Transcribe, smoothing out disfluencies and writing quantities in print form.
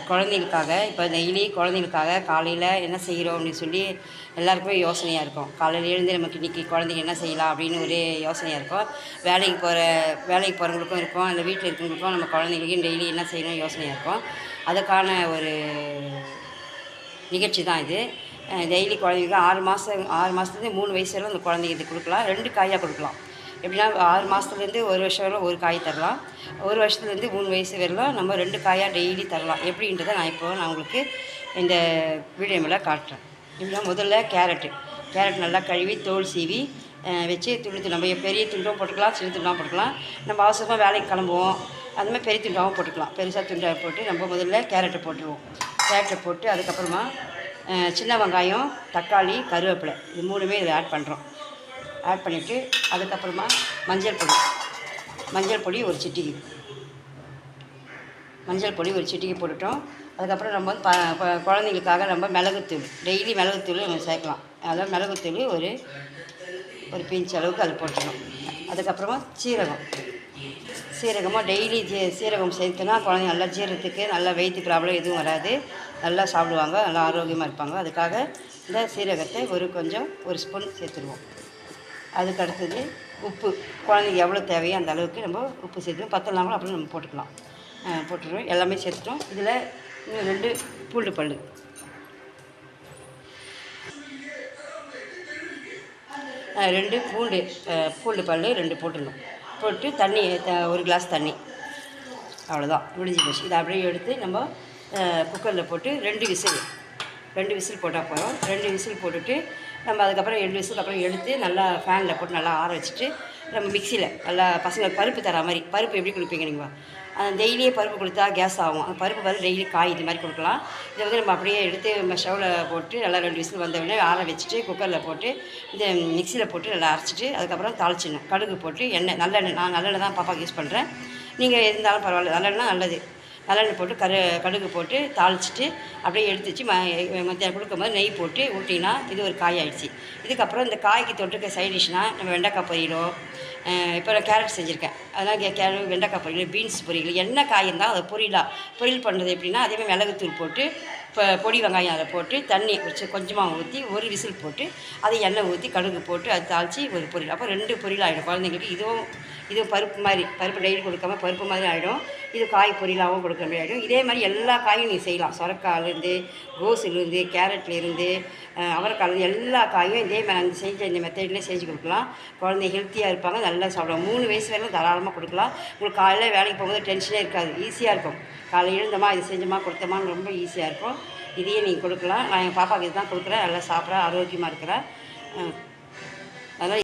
குழந்தைங்களுக்காக இப்போ டெய்லி குழந்தைங்களுக்காக காலையில் என்ன செய்கிறோம் அப்படின்னு சொல்லி எல்லாருக்குமே யோசனையாக இருக்கும். காலையில் எழுந்து நமக்கு இன்றைக்கி குழந்தைங்க என்ன செய்யலாம் அப்படின்னு ஒரே யோசனையாக இருக்கும். வேலைக்கு போகிறவங்களுக்கும் இருக்கும், இல்லை வீட்டில் இருக்கிறவங்களுக்கும் நம்ம குழந்தைங்களுக்கும் டெய்லி என்ன செய்யணும் யோசனையாக இருக்கும். அதுக்கான ஒரு நிகழ்ச்சி தான் இது. டெய்லி குழந்தைங்களுக்கு 6 மாதத்துலேருந்து 3 வயசு வரை அந்த குழந்தைங்க இது கொடுக்கலாம். 2 காயாக கொடுக்கலாம். எப்படின்னா 6 மாதத்துலேருந்து 1 வருஷம் வரை 1 காய் தரலாம். 1 வருஷத்துலேருந்து 3 வயசு வரலாம் நம்ம 2 காயாக டெய்லி தரலாம். எப்படின்றத நான் உங்களுக்கு இந்த வீடியோ மேலே காட்டுறேன். எப்படின்னா முதல்ல கேரட் நல்லா கழுவி தோல் சீவி வச்சு துண்டு நம்ம பெரிய துண்டும் போட்டுக்கலாம், சின்ன துண்டாகவும் போட்டுக்கலாம். நம்ம அவசரமாக வேலைக்கு கிளம்புவோம், அந்த மாதிரி பெரிய துண்டாகவும் போட்டுக்கலாம். பெருசாக துண்டாக போட்டு நம்ம முதல்ல கேரட்டை போட்டுருவோம். கேரட்டை போட்டு அதுக்கப்புறமா சின்ன வெங்காயம், தக்காளி, கருவேப்பிலை இது 3மே இதில் ஆட் பண்ணுறோம். ஆட் பண்ணிவிட்டு அதுக்கப்புறமா மஞ்சள் பொடி ஒரு சிட்டிகை போட்டுட்டோம். அதுக்கப்புறம் நம்ம வந்து குழந்தைங்களுக்காக நம்ம மிளகுத்தூள் டெய்லி மிளகுத்தூள் நம்ம சேர்க்கலாம். அதாவது மிளகுத்தூள் ஒரு பிஞ்ச் அளவுக்கு அது போட்டுக்கணும். அதுக்கப்புறமா சீரகமாக டெய்லி சீரகம் சேர்த்துனா குழந்தைங்க நல்லா ஜீரணத்துக்கு நல்லா வெயிட் ப்ராப்ளம் எதுவும் வராது, நல்லா சாப்பிடுவாங்க, நல்லா ஆரோக்கியமாக இருப்பாங்க. அதுக்காக இந்த சீரகத்தை ஒரு ஸ்பூன் சேர்த்துருவோம். அதுக்கு அடுத்தது உப்பு குழந்தைங்க எவ்வளோ தேவையோ அந்த அளவுக்கு நம்ம உப்பு சேர்த்துருவோம். பத்தலாம் கூட அப்புறம் நம்ம போட்டுருவோம். எல்லாமே சேர்த்துட்டோம். இதில் இன்னும் 2 பூண்டு பல், 2 பூண்டு பல் 2 போட்டுடணும். போட்டு தண்ணி 1 கிளாஸ் தண்ணி, அவ்வளோதான், முடிஞ்சு போச்சு. இதை அப்படியே எடுத்து நம்ம குக்கரில் போட்டு 2 விசில் போட்டால் போதும். 2 விசில் போட்டுட்டு நம்ம அதுக்கப்புறம் 2 விசிலுக்கு அப்புறம் எடுத்து நல்லா ஃபேனில் போட்டு நல்லா ஆற வச்சுட்டு நம்ம மிக்சியில் நல்லா பசங்களுக்கு பருப்பு தர மாதிரி, பருப்பு எப்படி கொடுப்பீங்க நீங்கள்? டெய்லியே பருப்பு கொடுத்தா கேஸ் ஆகும். அந்த பருப்பு பதில் டெய்லி காய் இது மாதிரி கொடுக்கலாம். இதை வந்து நம்ம அப்படியே எடுத்து நம்ம ஸ்டவ்வில் போட்டு நல்லா 2 விசில் வந்தவுடனே ஆற வச்சுட்டு குக்கரில் போட்டு இந்த மிக்சியில் போட்டு நல்லா அரைச்சிட்டு அதுக்கப்புறம் தாளிச்சிடணும். கடுகு போட்டு எண்ணெய், நல்லெண்ணெய், நான் நல்லெண்ணெய் தான் பாப்பாவுக்கு யூஸ் பண்ணுறேன். நீங்கள் இருந்தாலும் பரவாயில்ல, நல்லெண்ணெய் நல்லது. நல்லெண்ணெய் போட்டு கடுகு போட்டு தாளிச்சிட்டு அப்படியே எடுத்து வச்சு மத்தியானம் கொடுக்கும்போது நெய் போட்டு ஊட்டினா இது ஒரு காய் ஆகிடுச்சு. இதுக்கப்புறம் இந்த காய்க்கு தொட்டுக்க சைட் டிஷ்னால் நம்ம வெண்டைக்காய் பொரியலோ, இப்போ நான் கேரட் செஞ்சுருக்கேன், அதெல்லாம் வெண்டைக்காய் பொரியல், பீன்ஸ் பொரியல், என்ன காய் இருந்தாலும் அதை பொரியல் பண்ணுறது எப்படின்னா அதேமாதிரி மிளகுத்தூள் போட்டு பொடி வெங்காயம் அதை போட்டு தண்ணி கொஞ்சமாக ஊற்றி 1 விசில் போட்டு அதை எண்ணெய் ஊற்றி கடுகு போட்டு அது தாளித்து ஒரு பொரியல். அப்போ 2 பொரியல் ஆகிடும் குழந்தைங்களுக்கு. இதுவும் பருப்பு டெய்லி கொடுக்காம பருப்பு மாதிரி ஆகிடும். இது காய் பொரியலாகவும் கொடுக்குற மாதிரி ஆகிடும். இதே மாதிரி எல்லா காயும் நீங்கள் செய்யலாம். சொரக்காயிலேருந்து, கோஸுலேருந்து, கேரட்லேருந்து, அவரைக்காயிலேருந்து எல்லா காயும் இதே மாதிரி இந்த மெத்தட்லேயே செஞ்சு கொடுக்கலாம். குழந்தைங்க ஹெல்த்தியாக இருப்பாங்க, நல்லா சாப்பிடுவாங்க. 3 வயசு வரைக்கும் தாராளமாக கொடுக்கலாம். உங்களுக்கு காலையில் வேலைக்கு போகும்போது டென்ஷனே இருக்காது, ஈஸியாக இருக்கும். காலையில் எழுந்தோமா இது செஞ்சோமா கொடுத்தோமான்னு ரொம்ப ஈஸியாக இருக்கும். இதையே நீங்கள் கொடுக்கலாம். நான் எங்கள் பாப்பாவுக்கு இது தான் கொடுக்குறேன், நல்லா சாப்பிட்றா, ஆரோக்கியமாக இருக்கிறேன். அதனால்